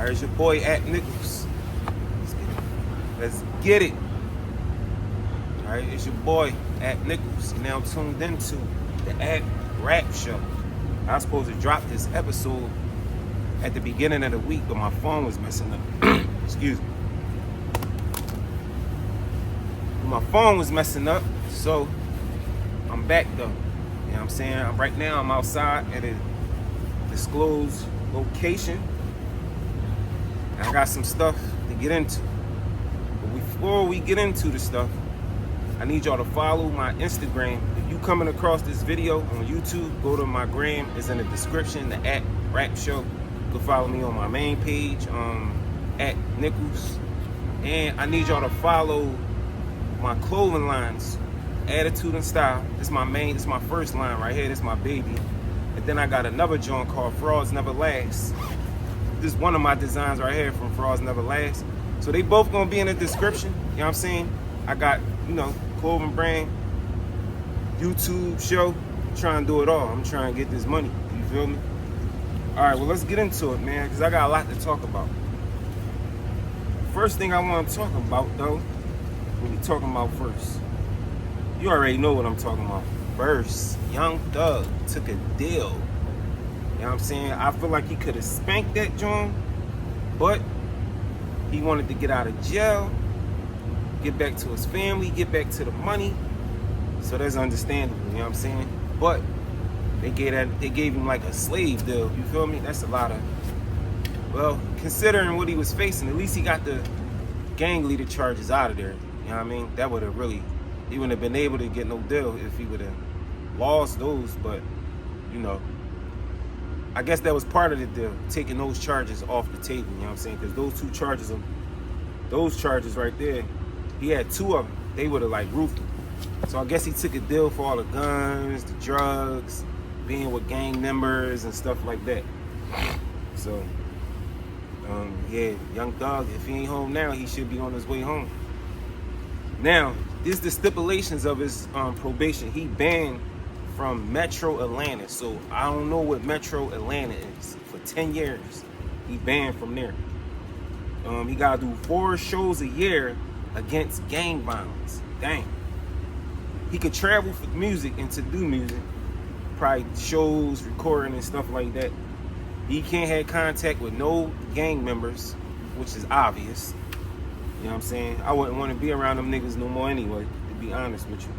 Alright, it's your boy at Nichols. Let's get it. Alright, it's your boy at Nichols. You're now tuned into the At Rap Show. I was supposed to drop this episode at the beginning of the week, but my phone was messing up. Excuse me. My phone was messing up, so I'm back though. You know what I'm saying? Right now I'm outside at a disclosed location. And I got some stuff to get into. But before we get into the stuff, I need y'all to follow my Instagram. If you coming across this video on YouTube, go to my gram. It's in the description, the At Rap Show. You can follow me on my main page, at Nichols. And I need y'all to follow my clothing lines, Attitude and Style. This is my first line right here. This is my baby. And then I got another joint called Frauds Never Last. This is one of my designs right here from Frauds Never Last. So they both gonna be in the description. You know what I'm saying? I got, clothing brand, YouTube show. I'm trying to do it all. I'm trying to get this money. You feel me? All right, well, let's get into it, man, because I got a lot to talk about. First thing I want to talk about, though, what we talking about first? You already know what I'm talking about. First, Young Thug took a deal. You know what I'm saying? I feel like he could have spanked that joint, but he wanted to get out of jail, get back to his family, get back to the money. So that's understandable, you know what I'm saying? But they gave him like a slave deal, you feel me? That's a lot of, well, considering what he was facing, at least he got the gang leader charges out of there. You know what I mean? That would have really, he wouldn't have been able to get no deal if he would have lost those, but, I guess that was part of the deal, taking those charges off the table, you know what I'm saying? Because those charges right there, he had two of them. They would have like roofed him. So I guess he took a deal for all the guns, the drugs, being with gang members and stuff like that. So, yeah, Young Thug, if he ain't home now, he should be on his way home. Now, this is the stipulations of his probation. He banned from Metro Atlanta. So I don't know what Metro Atlanta is. For 10 years, he banned from there. He gotta do 4 shows a year against gang violence. Dang. He could travel for music and to do music, probably shows, recording and stuff like that. He can't have contact with no gang members, which is obvious. You know what I'm saying? I wouldn't want to be around them niggas no more anyway, to be honest with you.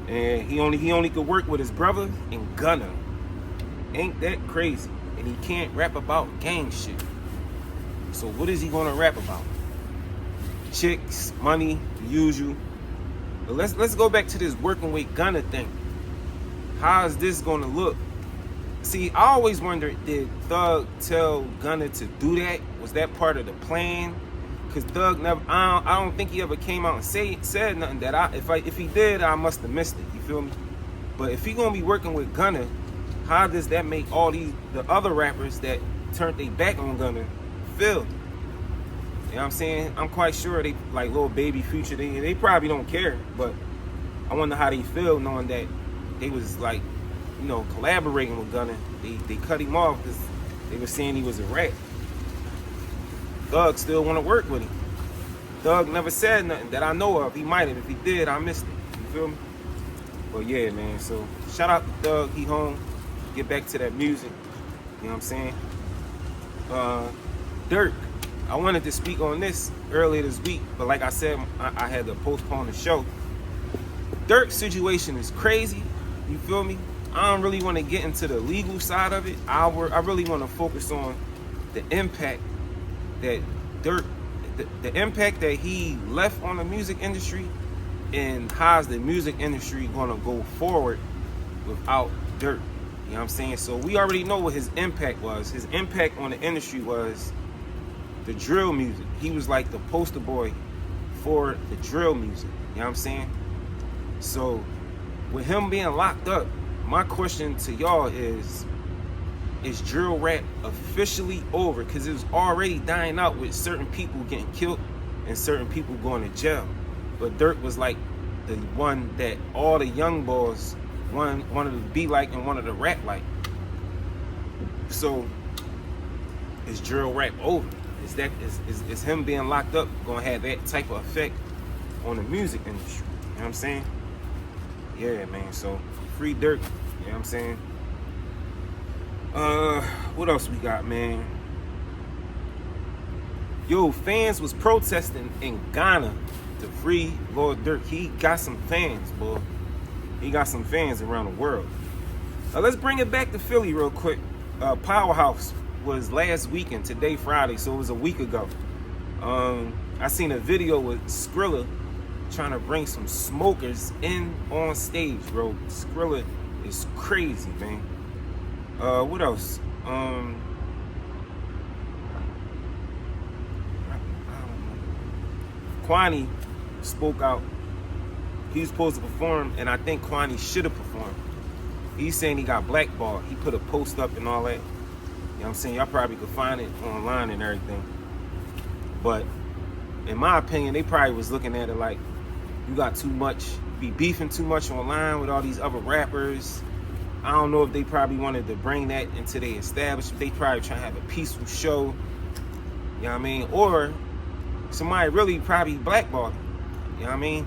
And he only could work with his brother and Gunna. Ain't that crazy? And he can't rap about gang shit. So what is he gonna rap about? Chicks, money, the usual. But let's go back to this working with Gunna thing. How is this gonna look? See, I always wondered, did Thug tell Gunna to do that? Was that part of the plan? Cause Thug never, I don't think he ever came out and said nothing that if he did, I must have missed it. You feel me? But if he gonna be working with Gunna, how does that make all the other rappers that turned their back on Gunna feel? You know what I'm saying? I'm quite sure they, like Lil Baby, Future, they probably don't care. But I wonder how they feel knowing that they was like, collaborating with Gunna. They cut him off because they were saying he was a rat. Thug still want to work with him. Thug never said nothing that I know of. He might have. If he did, I missed it. You feel me? But yeah, man. So shout out to Thug. He home. Get back to that music. You know what I'm saying? Durk. I wanted to speak on this earlier this week, but like I said, I had to postpone the show. Durk's situation is crazy. You feel me? I don't really want to get into the legal side of it. I really want to focus on the impact that Durk, the impact that he left on the music industry, and how's the music industry gonna go forward without Durk. You know what I'm saying? So we already know what his impact was. His impact on the industry was the drill music. He was like the poster boy for the drill music. You know what I'm saying? So with him being locked up, my question to y'all is drill rap officially over? Because it was already dying out with certain people getting killed and certain people going to jail. But Durk was like the one that all the young boys wanted to be like and wanted to rap like. So is drill rap over? Is him being locked up gonna have that type of effect on the music industry? You know what I'm saying? Yeah, man. So free Durk. You know what I'm saying? What else we got, man? Yo, fans was protesting in Ghana to free Lil Durk. He got some fans, boy. He got some fans around the world. Let's bring it back to Philly real quick. Powerhouse was last weekend, today Friday, so it was a week ago. I seen a video with Skrilla trying to bring some smokers in on stage, bro. Skrilla is crazy, man. What else? Kwani spoke out. He was supposed to perform, and I think Kwani should have performed. He's saying he got blackballed. He put a post up and all that. You know what I'm saying? Y'all probably could find it online and everything. But in my opinion, they probably was looking at it like, you got too much, be beefing too much online with all these other rappers. I don't know if they probably wanted to bring that into their establishment. They probably trying to have a peaceful show. You know what I mean? Or somebody really probably blackballed him. You know what I mean?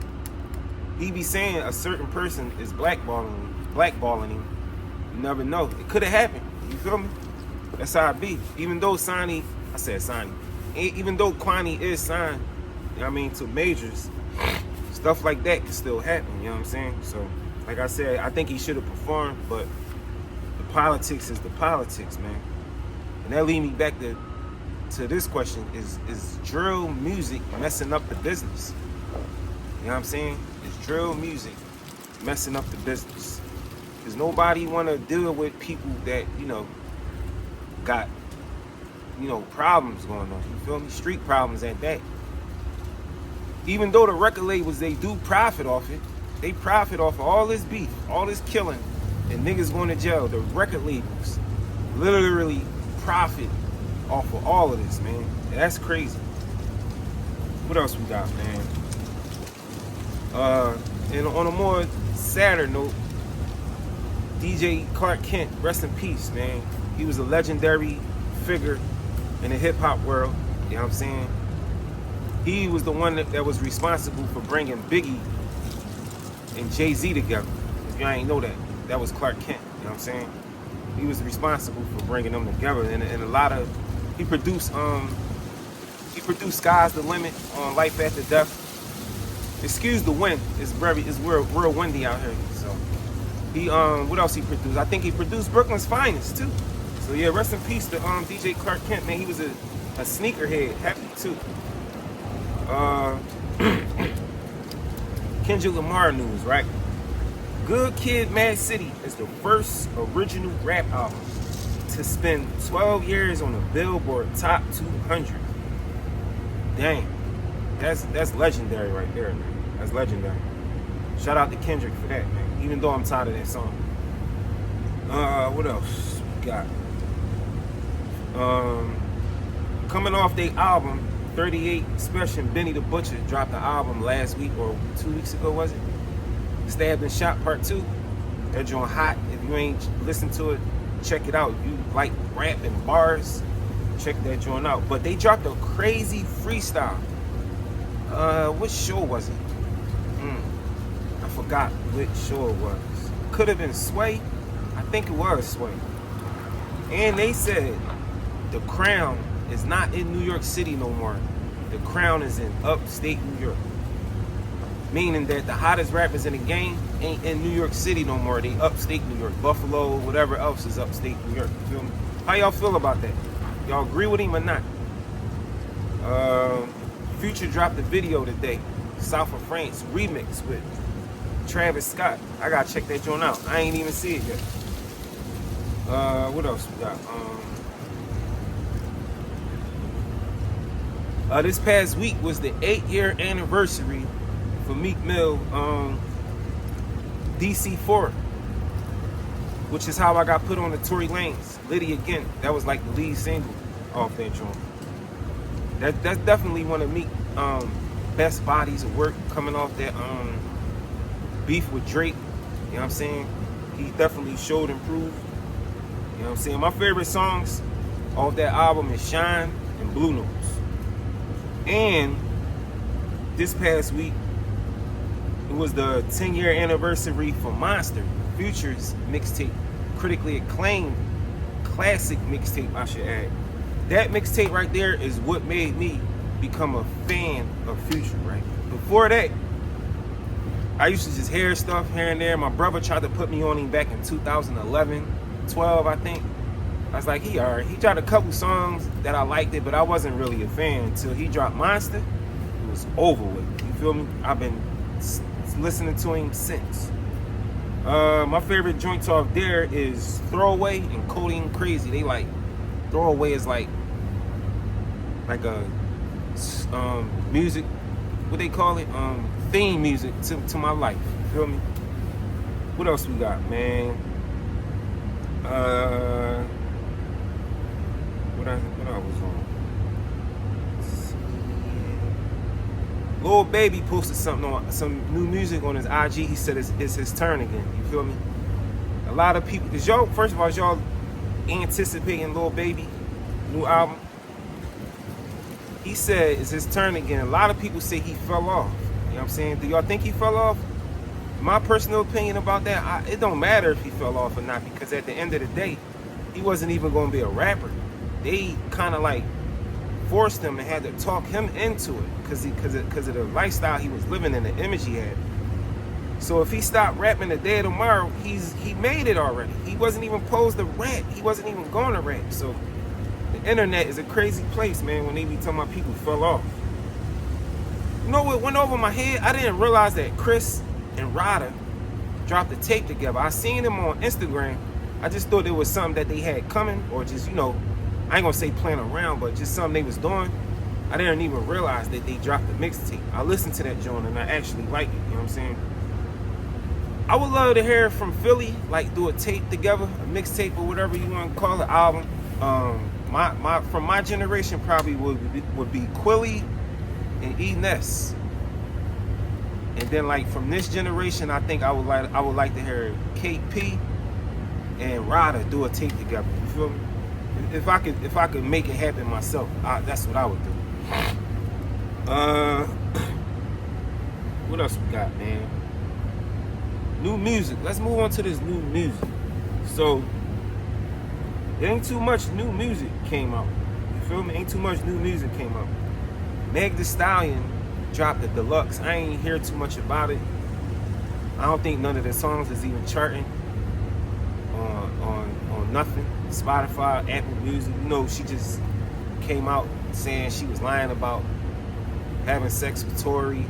He be saying a certain person is blackballing him. You never know. It could have happened. You feel me? That's how it be. Even though even though Kwani is signed, you know what I mean, to majors, stuff like that can still happen. You know what I'm saying? So, like I said, I think he should have performed, but the politics is the politics, man. And that leads me back to this question: is drill music messing up the business? You know what I'm saying? Is drill music messing up the business? Because nobody want to deal with people that, you know, got, you know, problems going on. You feel me? Street problems at that. Even though the record labels, they do profit off it. They profit off of all this beef, all this killing, and niggas going to jail. The record labels literally profit off of all of this, man. That's crazy. What else we got, man? And on a more sadder note, DJ Clark Kent, rest in peace, man. He was a legendary figure in the hip-hop world. You know what I'm saying? He was the one that was responsible for bringing Biggie and Jay-Z together. If you ain't know that, that was Clark Kent. You know what I'm saying? He was responsible for bringing them together, and a lot of he produced Sky's the Limit on Life After Death. Excuse the wind. It's real windy out here. So he what else he produced? I think he produced Brooklyn's Finest too. So yeah, rest in peace to DJ Clark Kent, man. He was a sneakerhead, happy too. Kendrick Lamar news, right? Good Kid, Mad City is the first original rap album to spend 12 years on the Billboard Top 200. Dang, that's legendary right there, man. That's legendary. Shout out to Kendrick for that, man. Even though I'm tired of that song. What else we got? Coming off their album, 38 Special, Benny the Butcher dropped the album last week or 2 weeks ago, was it? Stabbed and Shot Part 2. That joint hot. If you ain't listened to it, check it out. If you like rap and bars, check that joint out. But they dropped a crazy freestyle. What show was it? I forgot which show it was. Could have been Sway. I think it was Sway. And they said the Crown is not in New York City no more. The Crown is in upstate New York. Meaning that the hottest rappers in the game ain't in New York City no more. They upstate New York. Buffalo, whatever else is upstate New York. You feel me? How y'all feel about that? Y'all agree with him or not? Future dropped a video today. South of France remix with Travis Scott. I gotta check that joint out. I ain't even see it yet. What else we got? This past week was the 8-year anniversary for Meek Mill DC4, which is how I got put on the Tory Lanez Liddy Again. That was like the lead single off that joint. That's definitely one of Meek's best bodies of work, coming off that beef with Drake. You know what I'm saying? He definitely showed and proved. You know what I'm saying? My favorite songs off that album is Shine and Blue Notes. And this past week, it was the 10-year anniversary for Monster, Future's mixtape, critically acclaimed classic mixtape, I should add. That mixtape right there is what made me become a fan of Future, right? Before that, I used to just hear stuff here and there. My brother tried to put me on him back in 2011, 12, I think. I was like, he alright. He tried a couple songs that I liked it, but I wasn't really a fan until he dropped Monster. It was over with. You feel me? I've been listening to him since. My favorite joints off there is Throwaway and Codeine Crazy. They like, Throwaway is like a music, what they call it, theme music to my life. You feel me? What else we got, man? What I was on? Lil Baby posted something on some new music on his IG. He said it's his turn again. You feel me? A lot of people, cause y'all, first of all, y'all anticipating Lil Baby new album. He said it's his turn again. A lot of people say he fell off. You know what I'm saying? Do y'all think he fell off? My personal opinion about that, it don't matter if he fell off or not, because at the end of the day, he wasn't even going to be a rapper. They kind of like forced him and had to talk him into it because of the lifestyle he was living and the image he had. So if he stopped rapping today or tomorrow, he made it already. He wasn't even posed to rap. He wasn't even going to rap. So the internet is a crazy place, man, when they be talking about people fell off. You know what went over my head? I didn't realize that Chris and Ryder dropped a tape together. I seen them on Instagram. I just thought it was something that they had coming, or just, you know, I ain't gonna say playing around, but just something they was doing. I didn't even realize that they dropped the mixtape. I listened to that joint and I actually like it, you know what I'm saying? I would love to hear from Philly, like do a tape together, a mixtape or whatever you want to call it, album. From my generation probably would be Quilly and E. Ness. And then like from this generation, I think I would like to hear KP and Ryder do a tape together. You feel me? If I could make it happen myself, that's what I would do. What else we got, man? New music. Let's move on to this new music. So, there ain't too much new music came out. You feel me? Ain't too much new music came out. Meg Thee Stallion dropped the deluxe. I ain't hear too much about it. I don't think none of the songs is even charting on nothing. Spotify, Apple Music. You know, she just came out saying she was lying about having sex with Tory.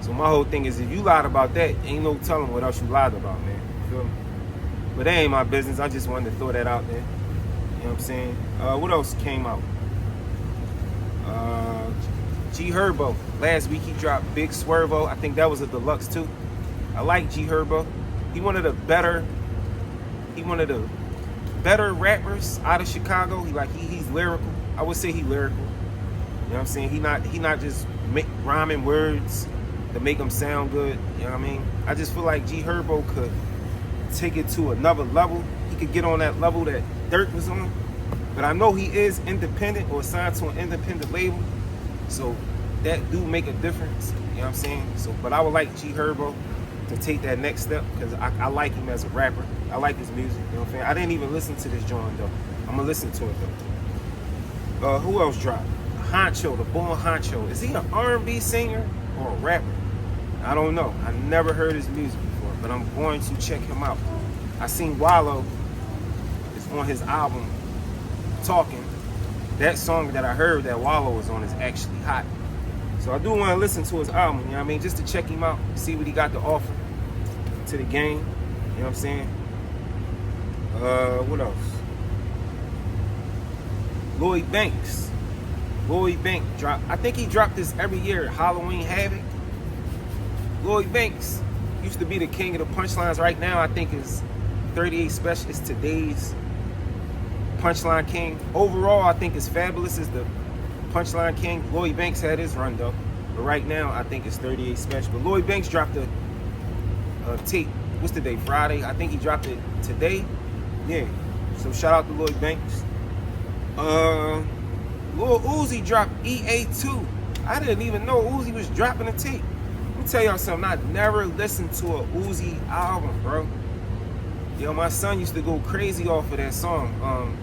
So my whole thing is, if you lied about that, ain't no telling what else you lied about, man. You feel me? But that ain't my business. I just wanted to throw that out there. You know what I'm saying? What else came out? G Herbo. Last week he dropped Big Swervo. I think that was a deluxe too. I like G Herbo. He one of the better rappers out of Chicago. He's lyrical. I would say he's lyrical. You know what I'm saying? He not just rhyming words to make them sound good. You know what I mean? I just feel like G Herbo could take it to another level. He could get on that level that Durk was on. But I know he is independent or signed to an independent label. So that do make a difference. You know what I'm saying? So, but I would like G Herbo to take that next step because I like him as a rapper. I like his music. You know what I'm saying? I didn't even listen to this joint though. I'm gonna listen to it though. Who else dropped? Honcho, the Born Honcho. Is he an R&B singer or a rapper? I don't know. I never heard his music before, but I'm going to check him out. I seen Wallow is on his album Talking. That song that I heard that Wallow was on is actually hot. So I do want to listen to his album, you know what I mean? Just to check him out, see what he got to offer to the game. You know what I'm saying? What else? Lloyd Banks. Lloyd Banks dropped, I think he dropped this every year, Halloween Havoc. Lloyd Banks used to be the king of the punchlines. Right now, I think is 38 Special is today's punchline king. Overall, I think it's Fabulous is the punchline king. Lloyd Banks had his run though, but right now I think it's 38 Special. But Lloyd Banks dropped a tape. What's the day? Friday. I think he dropped it today. Yeah. So shout out to Lloyd Banks. Lil Uzi dropped EA2. I didn't even know Uzi was dropping a tape. Let me tell y'all something. I never listened to a Uzi album, bro. Yo, my son used to go crazy off of that song.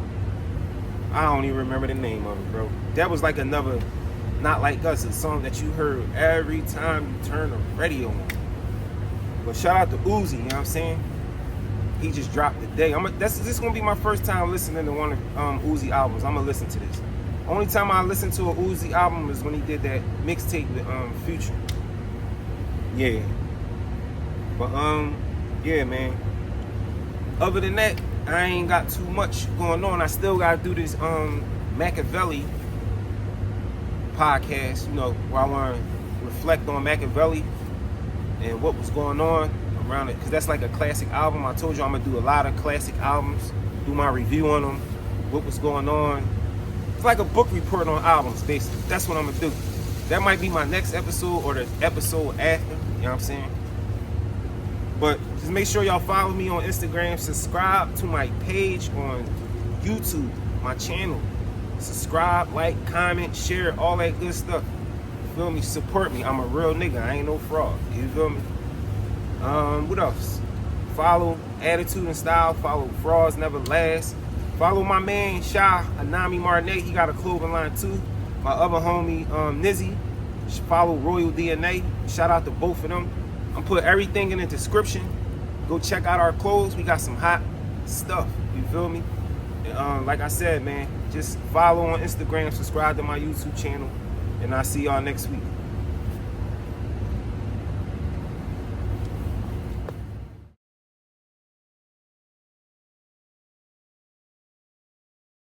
I don't even remember the name of it, bro. That was like another Not Like Us, a song that you heard every time you turn the radio on. But shout out to Uzi, you know what I'm saying? He just dropped today. This is gonna be my first time listening to one of Uzi albums. I'm gonna listen to this. Only time I listened to a Uzi album is when he did that mixtape with Future. Yeah. But yeah, man. Other than that, I ain't got too much going on. I still gotta do this Machiavelli podcast, you know, where I wanna reflect on Machiavelli and what was going on around it, because that's like a classic album. I told you I'm gonna do a lot of classic albums, do my review on them, what was going on. It's like a book report on albums, basically. That's what I'm gonna do. That might be my next episode or the episode after, you know what I'm saying? But just make sure y'all follow me on Instagram, subscribe to my page on YouTube, my channel. Subscribe, like, comment, share, all that good stuff. You feel me? Support me. I'm a real nigga. I ain't no fraud. You feel me? What else? Follow Attitude and Style. Follow Frauds Never Last. Follow my man Sha Anami Marnet. He got a clothing line too. My other homie Nizzy. Follow Royal DNA. Shout out to both of them. I'm putting everything in the description. Go check out our clothes. We got some hot stuff. You feel me? Like I said, man, just follow on Instagram, subscribe to my YouTube channel, and I'll see y'all next week.